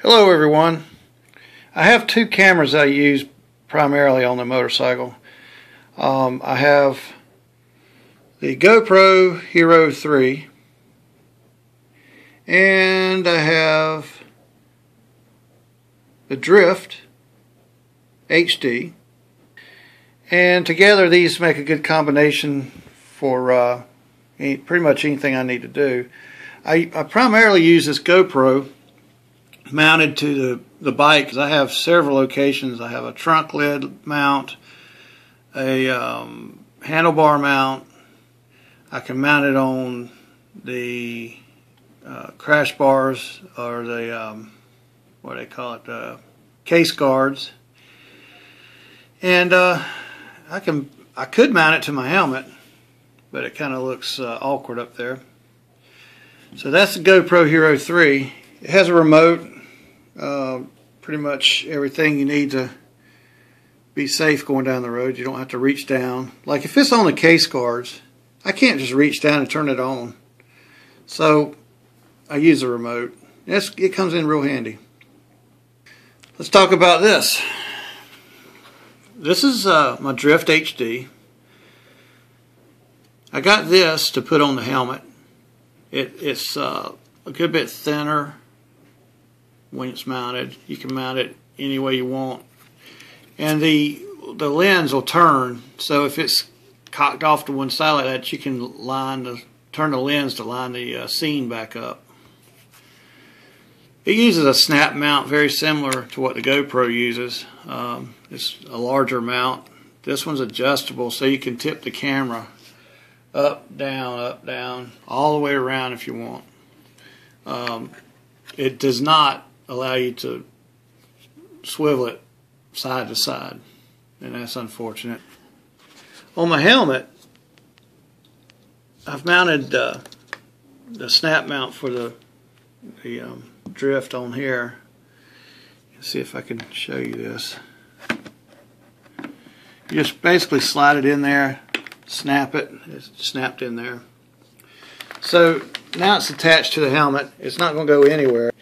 Hello everyone. I have two cameras I use primarily on the motorcycle. I have the GoPro Hero 3 and I have the Drift HD, and together these make a good combination for pretty much anything I need to do. I primarily use this GoPro mounted to the bike because I have several locations. I have a trunk lid mount, a handlebar mount. I can mount it on the crash bars, or the what do they call it, case guards, and I could mount it to my helmet, but it kind of looks awkward up there. So that's the GoPro Hero 3. It has a remote, pretty much everything you need to be safe going down the road. You don't have to reach down. Like if it's on the case guards, I can't just reach down and turn it on. So I use a remote. It comes in real handy. Let's talk about this. This is my Drift HD. I got this to put on the helmet. It's a good bit thinner when it's mounted. You can mount it any way you want, and the lens will turn. So if it's cocked off to one side like that, you can turn the lens to line the scene back up. It uses a snap mount very similar to what the GoPro uses. It's a larger mount. This one's adjustable, so you can tip the camera up, down, all the way around if you want. It does not allow you to swivel it side to side, and that's unfortunate. On my helmet, I've mounted the snap mount for the Drift on here. Let's see if I can show you this. You just basically slide it in there, snap it. It's snapped in there. So now it's attached to the helmet. It's not going to go anywhere.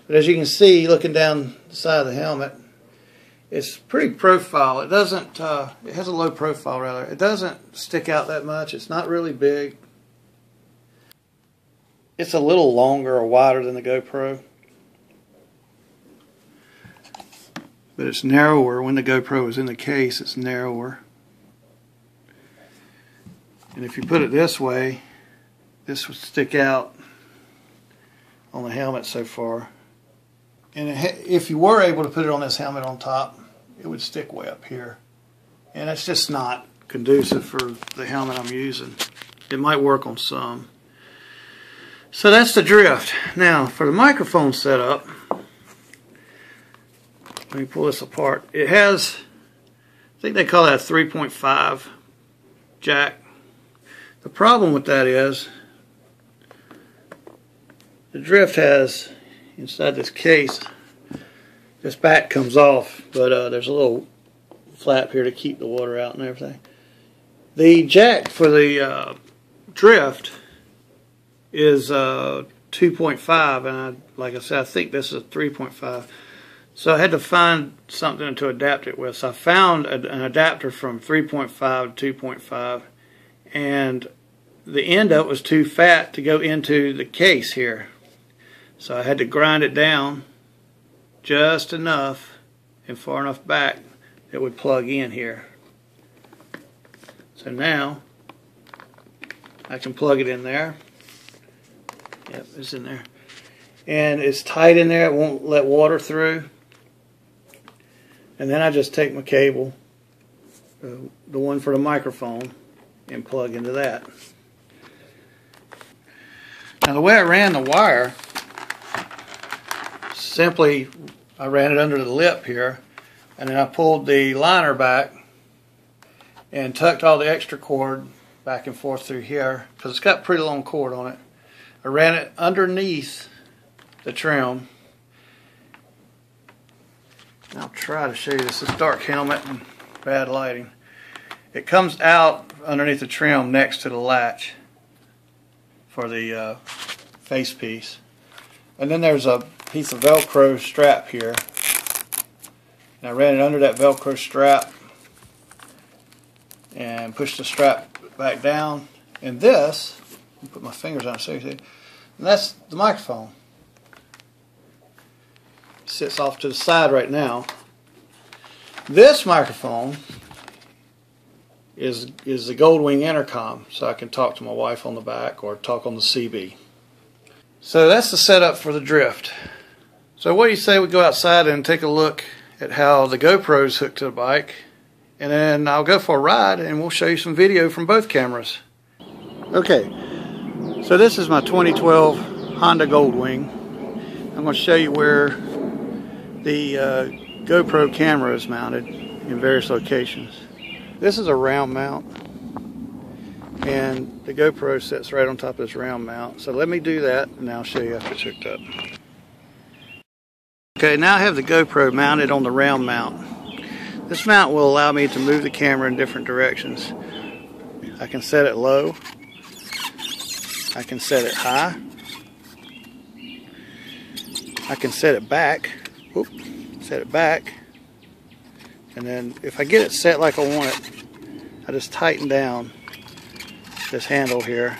But as you can see, looking down the side of the helmet, it's pretty profile. It doesn't. It has a low profile rather. It doesn't stick out that much. It's not really big. It's a little longer or wider than the GoPro, but it's narrower. When the GoPro is in the case, it's narrower. And if you put it this way, this would stick out on the helmet so far. And if you were able to put it on this helmet on top, it would stick way up here. And it's just not conducive for the helmet I'm using. It might work on some. So that's the Drift. Now for the microphone setup, let me pull this apart. It has, I think they call that a 3.5 jack. The problem with that is the Drift has, inside this case, this back comes off, but there's a little flap here to keep the water out and everything. The jack for the Drift is 2.5, and like I said, I think this is a 3.5. So I had to find something to adapt it with. So I found an adapter from 3.5 to 2.5, and the end of it was too fat to go into the case here. So I had to grind it down just enough and far enough back that it would plug in here. So now I can plug it in there. Yep, it's in there. And it's tight in there, it won't let water through. And then I just take my cable, the one for the microphone, and plug into that. Now the way I ran the wire, simply I ran it under the lip here, and then I pulled the liner back and tucked all the extra cord back and forth through here, because it's got pretty long cord on it. I ran it underneath the trim. I'll try to show you this. This dark helmet and bad lighting. It comes out underneath the trim next to the latch for the face piece. And then there's a piece of Velcro strap here. And I ran it under that Velcro strap and pushed the strap back down. And this, let me put my fingers on it so you see, and that's the microphone. It sits off to the side right now. This microphone is the Goldwing intercom, so I can talk to my wife on the back or talk on the CB. So that's the setup for the drift. So what do you say we go outside and take a look at how the GoPro's hooked to the bike, and then I'll go for a ride and we'll show you some video from both cameras. Okay, so this is my 2012 Honda Goldwing. I'm going to show you where the GoPro camera is mounted in various locations. This is a round mount, and the GoPro sits right on top of this round mount. So let me do that and I'll show you after it's hooked up. Okay, now I have the GoPro mounted on the round mount. This mount will allow me to move the camera in different directions. I can set it low. I can set it high. I can set it back. Whoop, set it back. And then if I get it set like I want it, I just tighten down this handle here.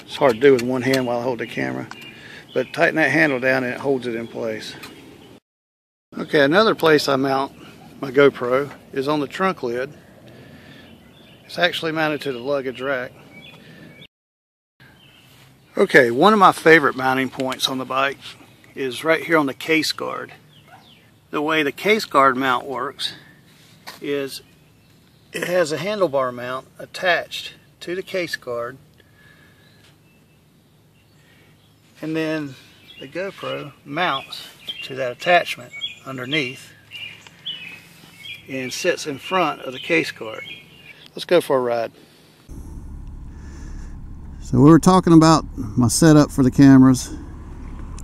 It's hard to do with one hand while I hold the camera. But tighten that handle down and it holds it in place. Okay, another place I mount my GoPro is on the trunk lid. It's actually mounted to the luggage rack. Okay, one of my favorite mounting points on the bike is right here on the case guard. The way the case guard mount works is it has a handlebar mount attached to the case guard, and then the GoPro mounts to that attachment underneath and sits in front of the case guard. Let's go for a ride. So we were talking about my setup for the cameras.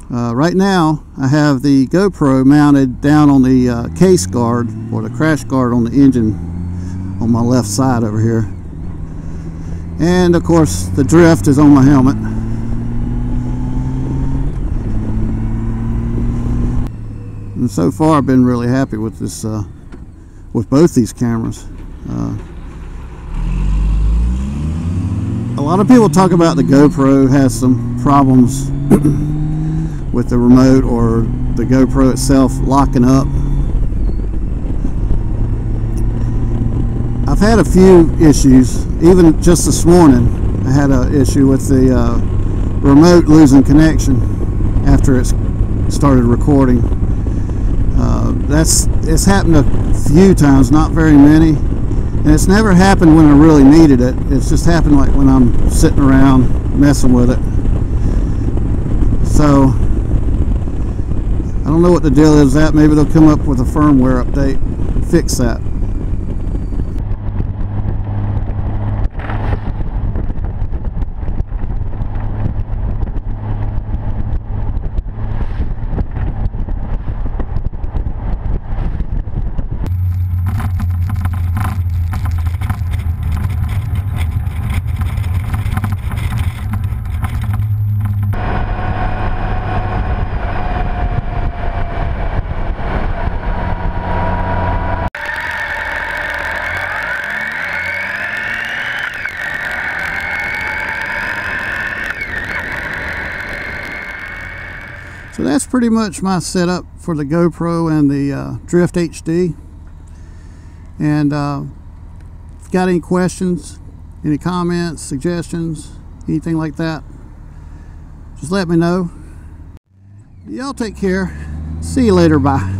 Right now I have the GoPro mounted down on the case guard, or the crash guard on the engine on my left side over here. And of course the drift is on my helmet. And so far I've been really happy with this, with both these cameras. A lot of people talk about the GoPro has some problems with the remote or the GoPro itself locking up. I've had a few issues. Even just this morning I had an issue with the remote losing connection after it started recording. It's happened a few times, not very many, and it's never happened when I really needed it. It's just happened like when I'm sitting around messing with it. So I don't know what the deal is with that. Maybe they'll come up with a firmware update and fix that. So that's pretty much my setup for the GoPro and the Drift HD. And if you've got any questions, any comments, suggestions, anything like that, just let me know. Y'all take care. See you later. Bye.